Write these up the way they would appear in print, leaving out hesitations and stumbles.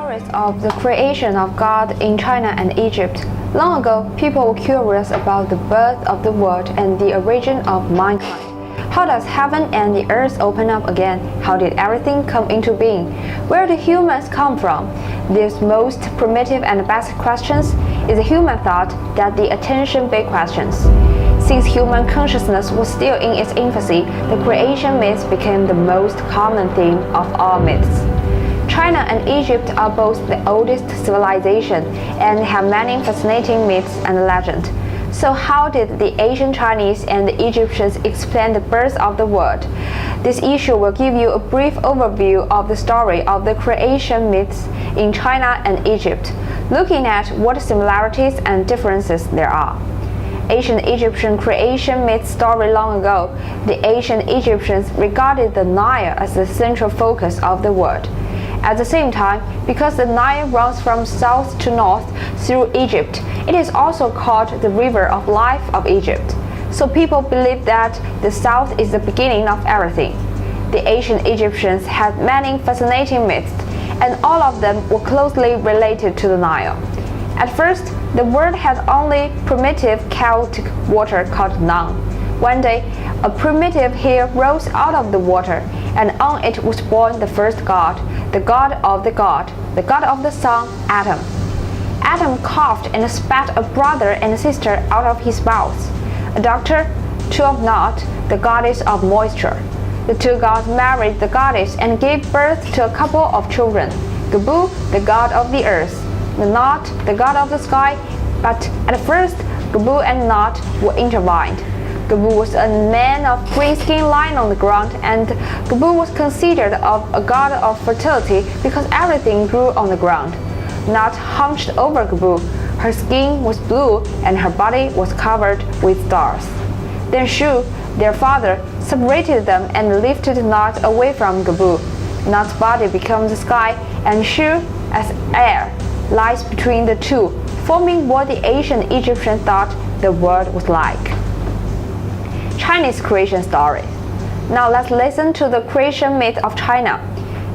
stories of the creation of God in China and Egypt. Long ago, people were curious about the birth of the world and the origin of mankind. How does heaven and the earth open up again? How did everything come into being? Where do humans come from? These most primitive and basic questions is the human thought that the attention big questions. Since human consciousness was still in its infancy, the creation myth became the most common theme of all myths. China and Egypt are both the oldest civilization and have many fascinating myths and legends. So how did the ancient Chinese and the Egyptians explain the birth of the world? This issue will give you a brief overview of the story of the creation myths in China and Egypt, looking at what similarities and differences there are. Ancient Egyptian creation myth story. Long ago, the ancient Egyptians regarded the Nile as the central focus of the world. At the same time, because the Nile runs from south to north through Egypt, it is also called the river of life of Egypt. So people believe that the south is the beginning of everything. The ancient Egyptians had many fascinating myths, and all of them were closely related to the Nile. At first, the world had only primitive Celtic water called Nun. One day, a primitive hill rose out of the water, and on it was born the first god, the god of the sun, Adam. Adam coughed and spat a brother and sister out of his mouth. A doctor, two of Nut, the goddess of moisture. The two gods married the goddess and gave birth to a couple of children, Gabu, the god of the earth, the Nut, the god of the sky. But at first, Gabu and Nut were intertwined. Gabu was a man of green skin lying on the ground, and Gabu was considered a god of fertility because everything grew on the ground. Nut hunched over Gabu. Her skin was blue and her body was covered with stars. Then Shu, their father, separated them and lifted Nut away from Gabu. Nut's body becomes the sky, and Shu, as air, lies between the two, forming what the ancient Egyptians thought the world was like. Chinese creation story. Now let's listen to the creation myth of China.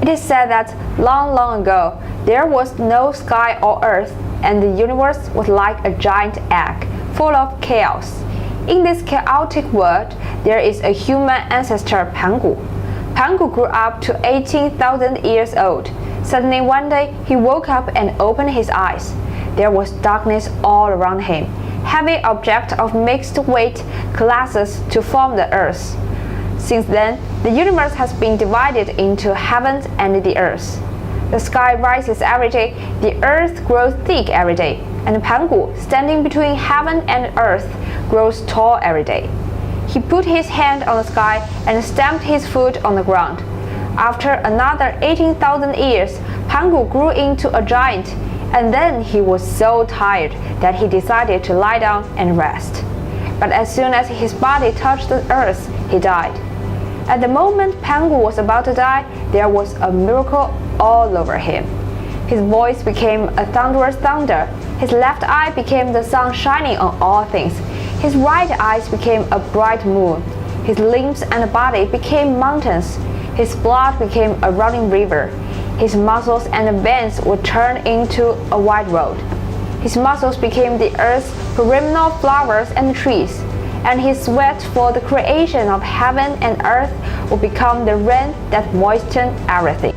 It is said that long ago, there was no sky or earth, and the universe was like a giant egg, full of chaos. In this chaotic world, there is a human ancestor, Pangu. Pangu grew up to 18,000 years old. Suddenly one day, he woke up and opened his eyes. There was darkness all around him. Heavy objects of mixed weight collapses to form the earth. Since then, the universe has been divided into heaven and the earth. The sky rises every day, the earth grows thick every day, and Pangu, standing between heaven and earth, grows tall every day. He put his hand on the sky and stamped his foot on the ground. After another 18,000 years, Pangu grew into a giant, and then he was so tired that he decided to lie down and rest. But as soon as his body touched the earth, he died. At the moment Pangu was about to die, there was a miracle all over him. His voice became a thunderous thunder. His left eye became the sun shining on all things. His right eye became a bright moon. His limbs and body became mountains. His blood became a running river. His muscles and veins were turned into a wide road. His muscles became the earth's perennial flowers and trees, and his sweat for the creation of heaven and earth will become the rain that moistened everything.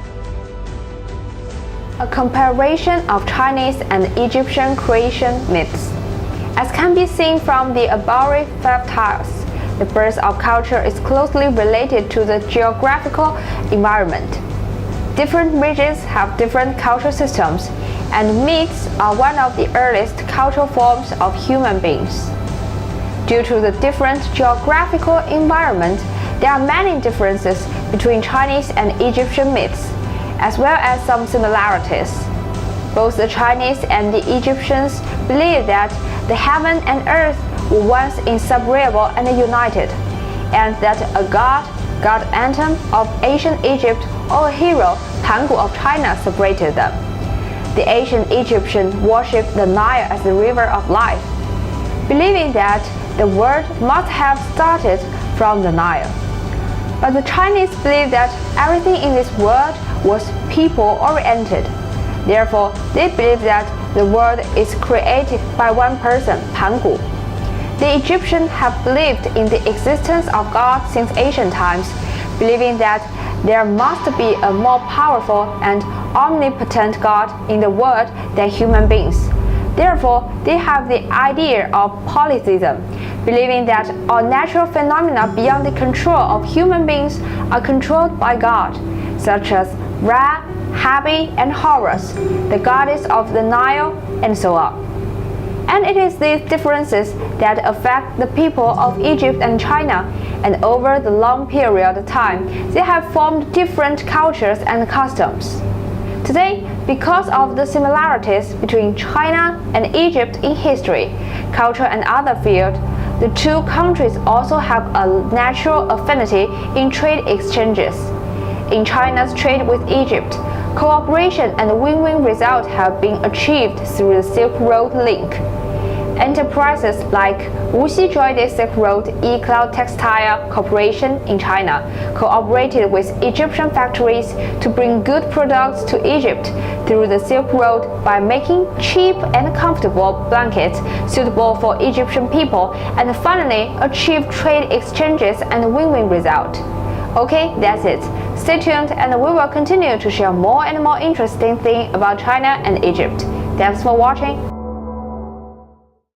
A comparison of Chinese and Egyptian creation myths. As can be seen from the above 5 tiles, the birth of culture is closely related to the geographical environment. Different regions have different cultural systems, and myths are one of the earliest cultural forms of human beings. Due to the different geographical environment, there are many differences between Chinese and Egyptian myths, as well as some similarities. Both the Chinese and the Egyptians believe that the heaven and earth were once inseparable and united, and that a god Antem of ancient Egypt or a hero, Pangu of China, separated them. The ancient Egyptians worshipped the Nile as the river of life, believing that the world must have started from the Nile. But the Chinese believe that everything in this world was people-oriented. Therefore, they believe that the world is created by one person, Pangu. The Egyptians have believed in the existence of God since ancient times, believing that there must be a more powerful and omnipotent God in the world than human beings. Therefore, they have the idea of polytheism, believing that all natural phenomena beyond the control of human beings are controlled by God, such as Ra, Habi, and Horus, the goddess of the Nile, and so on. And it is these differences that affect the people of Egypt and China, and over the long period of time, they have formed different cultures and customs. Today, because of the similarities between China and Egypt in history, culture, and other fields, the two countries also have a natural affinity in trade exchanges. In China's trade with Egypt, cooperation and win-win results have been achieved through the Silkroad link. Enterprises like Wuxi.Joyday Silkroad E-Cloud Textile Corporation in China cooperated with Egyptian factories to bring good products to Egypt through the Silk Road by making cheap and comfortable blankets suitable for Egyptian people, and finally achieve trade exchanges and win-win result. Okay, that's it. Stay tuned and we will continue to share more and more interesting things about China and Egypt. Thanks for watching.